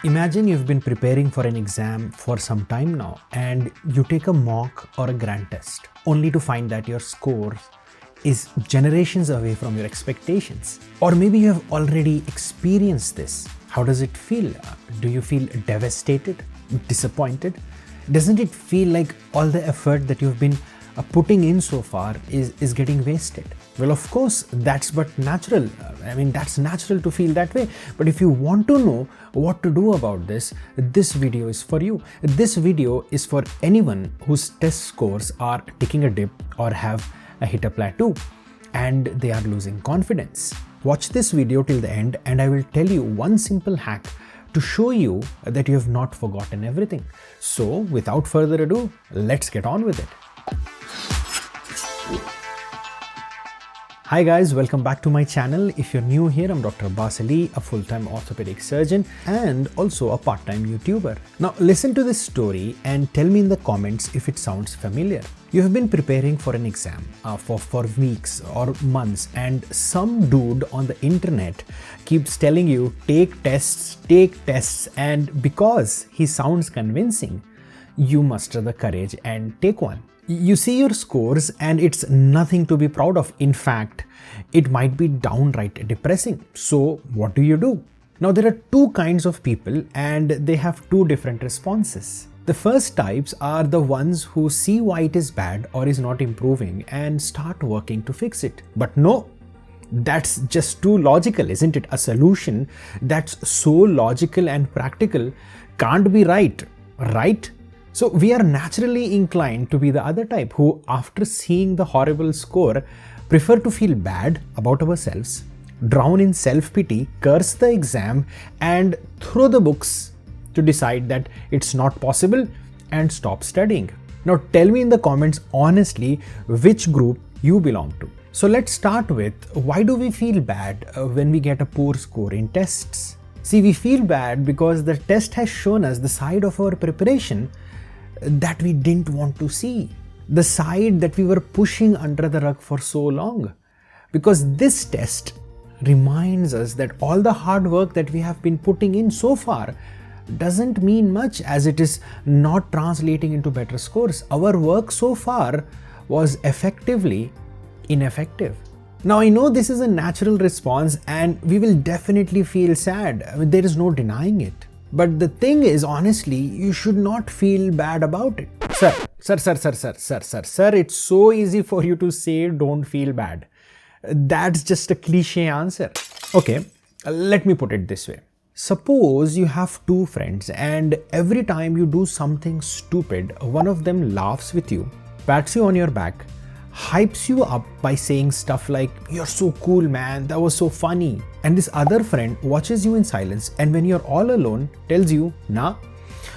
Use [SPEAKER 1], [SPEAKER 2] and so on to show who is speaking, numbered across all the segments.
[SPEAKER 1] Imagine you've been preparing for an exam for some time now and you take a mock or a grand test only to find that your score is generations away from your expectations. Or maybe you have already experienced this. How does it feel? Do you feel devastated, disappointed? Doesn't it feel like all the effort that you've been putting in so far is getting wasted? Well, of course, that's but natural. That's natural to feel that way. But if you want to know what to do about this, this video is for you. This video is for anyone whose test scores are taking a dip or have hit a plateau and they are losing confidence. Watch this video till the end and I will tell you one simple hack to show you that you have not forgotten everything. So without further ado, let's get on with it. Hi guys, welcome back to my channel. If you're new here, I'm Dr. Abbas Ali, a full-time orthopedic surgeon and also a part-time YouTuber. Now listen to this story and tell me in the comments if it sounds familiar. You have been preparing for an exam for weeks or months and some dude on the internet keeps telling you take tests, and because he sounds convincing, you muster the courage and take one. You see your scores and it's nothing to be proud of. In fact, it might be downright depressing. So what do? Now there are two kinds of people and they have two different responses. The first types are the ones who see why it is bad or is not improving and start working to fix it. But no, that's just too logical, isn't it? A solution that's so logical and practical can't be right? So we are naturally inclined to be the other type who, after seeing the horrible score, prefer to feel bad about ourselves, drown in self-pity, curse the exam and throw the books to decide that it's not possible and stop studying. Now tell me in the comments honestly which group you belong to. So let's start with, why do we feel bad when we get a poor score in tests? See, we feel bad because the test has shown us the side of our preparation that we didn't want to see, the side that we were pushing under the rug for so long. Because this test reminds us that all the hard work that we have been putting in so far doesn't mean much, as it is not translating into better scores. Our work so far was effectively ineffective. Now I know this is a natural response and we will definitely feel sad. There is no denying it. But the thing is, honestly, you should not feel bad about it. Sir, it's so easy for you to say don't feel bad. That's just a cliche answer. Okay, let me put it this way. Suppose you have two friends and every time you do something stupid, one of them laughs with you, pats you on your back, hypes you up by saying stuff like, "You're so cool, man, that was so funny." And this other friend watches you in silence and when you're all alone tells you, "Nah,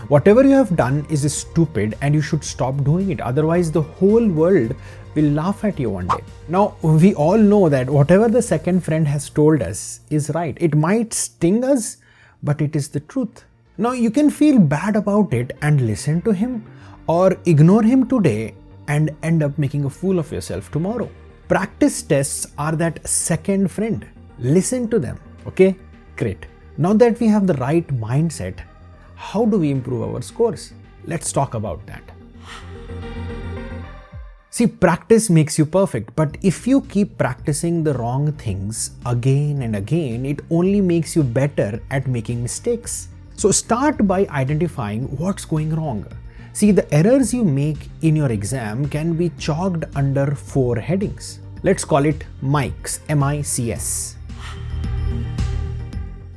[SPEAKER 1] whatever you have done is stupid and you should stop doing it. Otherwise the whole world will laugh at you one day." Now we all know that whatever the second friend has told us is right. It might sting us, but it is the truth. Now you can feel bad about it and listen to him, or ignore him today and end up making a fool of yourself tomorrow. Practice tests are that second friend. Listen to them, okay? Great. Now that we have the right mindset, how do we improve our scores? Let's talk about that. See, practice makes you perfect, but if you keep practicing the wrong things again and again, it only makes you better at making mistakes. So start by identifying what's going wrong. See, the errors you make in your exam can be chalked under 4 headings. Let's call it MICS, M-I-C-S.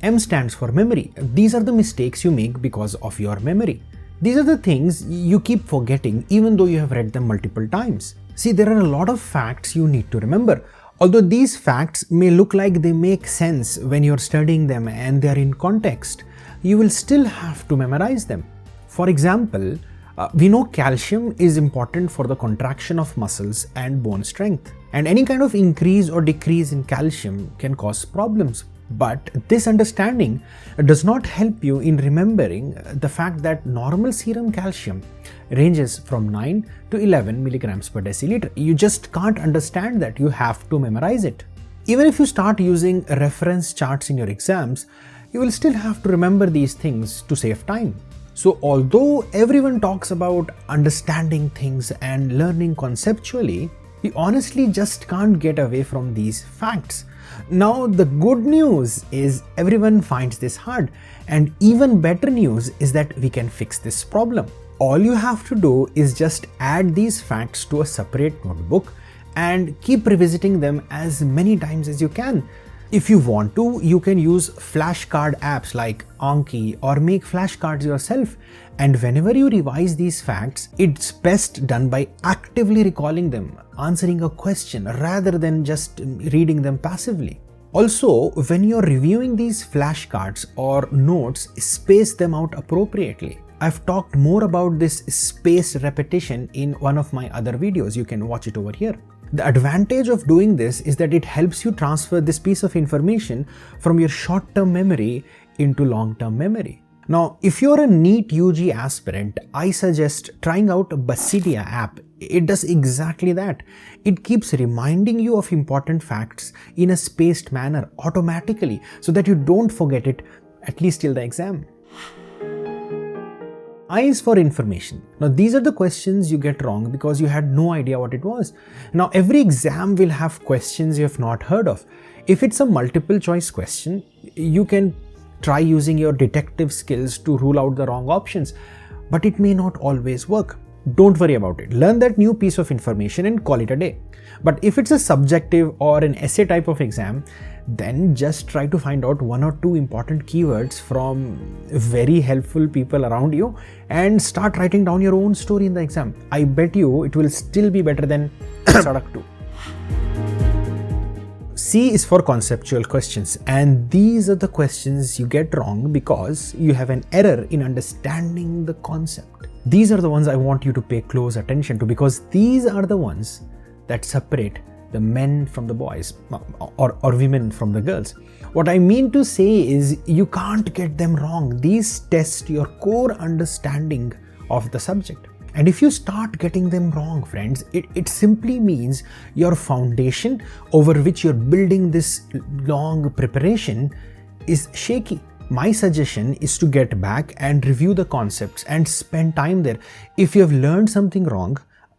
[SPEAKER 1] M stands for memory. These are the mistakes you make because of your memory. These are the things you keep forgetting even though you have read them multiple times. See, there are a lot of facts you need to remember. Although these facts may look like they make sense when you're studying them and they are in context, you will still have to memorize them. For example, we know calcium is important for the contraction of muscles and bone strength. And any kind of increase or decrease in calcium can cause problems. But this understanding does not help you in remembering the fact that normal serum calcium ranges from 9 to 11 milligrams per deciliter. You just can't understand that. You have to memorize it. Even if you start using reference charts in your exams, you will still have to remember these things to save time. So although everyone talks about understanding things and learning conceptually, we honestly just can't get away from these facts. Now the good news is everyone finds this hard, and even better news is that we can fix this problem. All you have to do is just add these facts to a separate notebook and keep revisiting them as many times as you can. If you want to, you can use flashcard apps like Anki or make flashcards yourself. And whenever you revise these facts, it's best done by actively recalling them, answering a question rather than just reading them passively. Also, when you're reviewing these flashcards or notes, space them out appropriately. I've talked more about this spaced repetition in one of my other videos. You can watch it over here. The advantage of doing this is that it helps you transfer this piece of information from your short-term memory into long-term memory. Now, if you're a NEET UG aspirant, I suggest trying out Basidia app. It does exactly that. It keeps reminding you of important facts in a spaced manner automatically so that you don't forget it, at least till the exam. I is for information. Now these are the questions you get wrong because you had no idea what it was. Now every exam will have questions you have not heard of. If it's a multiple choice question, you can try using your detective skills to rule out the wrong options, but it may not always work. Don't worry about it. Learn that new piece of information and call it a day. But if it's a subjective or an essay type of exam, then just try to find out one or two important keywords from very helpful people around you and start writing down your own story in the exam. I bet you it will still be better than Sadak 2. C is for conceptual questions, and these are the questions you get wrong because you have an error in understanding the concept. These are the ones I want you to pay close attention to because these are the ones that separate the men from the boys or women from the girls. What I mean to say is you can't get them wrong. These test your core understanding of the subject. And if you start getting them wrong, friends, it simply means your foundation over which you're building this long preparation is shaky. My suggestion is to get back and review the concepts and spend time there. If you have learned something wrong,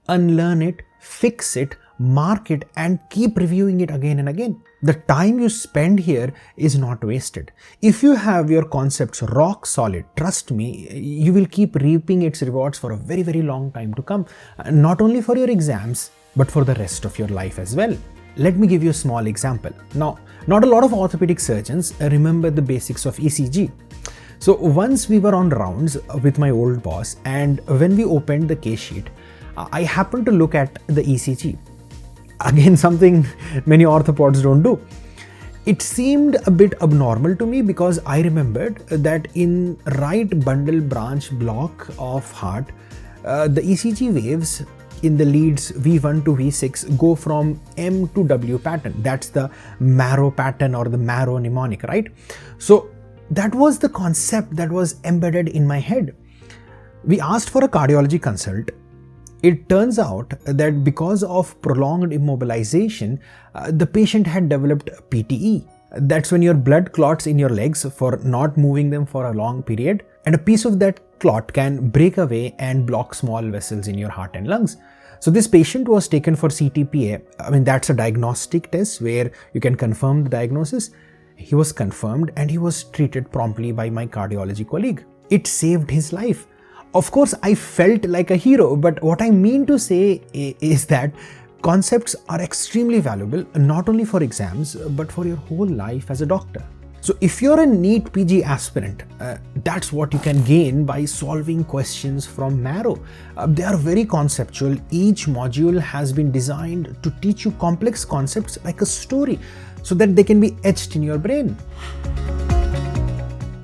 [SPEAKER 1] unlearn it, fix it, mark it, and keep reviewing it again and again. The time you spend here is not wasted. If you have your concepts rock solid, trust me, you will keep reaping its rewards for a very, very long time to come. Not only for your exams, but for the rest of your life as well. Let me give you a small example. Now, not a lot of orthopedic surgeons remember the basics of ECG. So once we were on rounds with my old boss, and when we opened the case sheet, I happened to look at the ECG. Again, something many orthopods don't do. It seemed a bit abnormal to me because I remembered that in right bundle branch block of heart, the ECG waves in the leads V1 to V6 go from M to W pattern. That's the marrow pattern or the marrow mnemonic, right? So that was the concept that was embedded in my head. We asked for a cardiology consult. It turns out that because of prolonged immobilization, the patient had developed PTE. That's when your blood clots in your legs for not moving them for a long period, and a piece of that clot can break away and block small vessels in your heart and lungs. So this patient was taken for CTPA. I mean, that's a diagnostic test where you can confirm the diagnosis. He was confirmed and he was treated promptly by my cardiology colleague. It saved his life. Of course, I felt like a hero, but what I mean to say is that concepts are extremely valuable, not only for exams, but for your whole life as a doctor. So if you're a NEETPG aspirant, that's what you can gain by solving questions from Marrow. They are very conceptual. Each module has been designed to teach you complex concepts like a story so that they can be etched in your brain.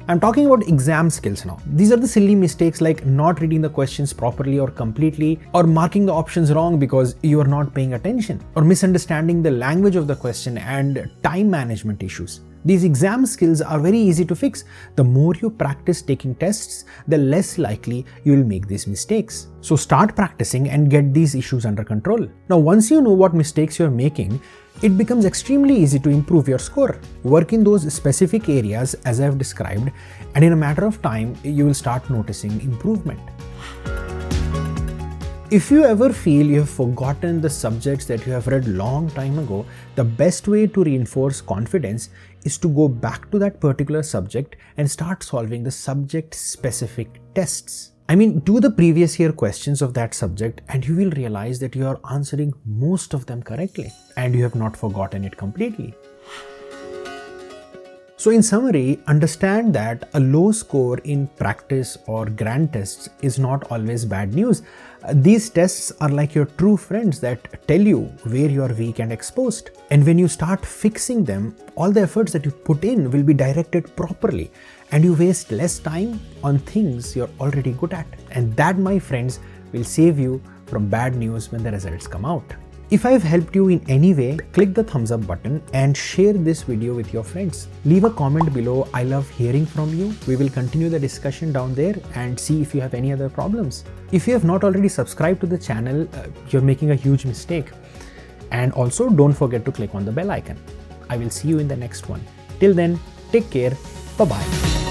[SPEAKER 1] I'm talking about exam skills now. These are the silly mistakes like not reading the questions properly or completely, or marking the options wrong because you are not paying attention, or misunderstanding the language of the question and time management issues. These exam skills are very easy to fix. The more you practice taking tests, the less likely you will make these mistakes. So start practicing and get these issues under control. Now, once you know what mistakes you're making, it becomes extremely easy to improve your score. Work in those specific areas as I've described, and in a matter of time, you will start noticing improvement. If you ever feel you have forgotten the subjects that you have read long time ago, the best way to reinforce confidence is to go back to that particular subject and start solving the subject-specific tests. I mean, do the previous year questions of that subject and you will realize that you are answering most of them correctly and you have not forgotten it completely. So in summary, understand that a low score in practice or grand tests is not always bad news. These tests are like your true friends that tell you where you are weak and exposed. And when you start fixing them, all the efforts that you put in will be directed properly and you waste less time on things you're already good at. And that, my friends, will save you from bad news when the results come out. If I've helped you in any way, click the thumbs up button and share this video with your friends. Leave a comment below. I love hearing from you. We will continue the discussion down there and see if you have any other problems. If you have not already subscribed to the channel, you're making a huge mistake. And also don't forget to click on the bell icon. I will see you in the next one. Till then, take care. Bye-bye.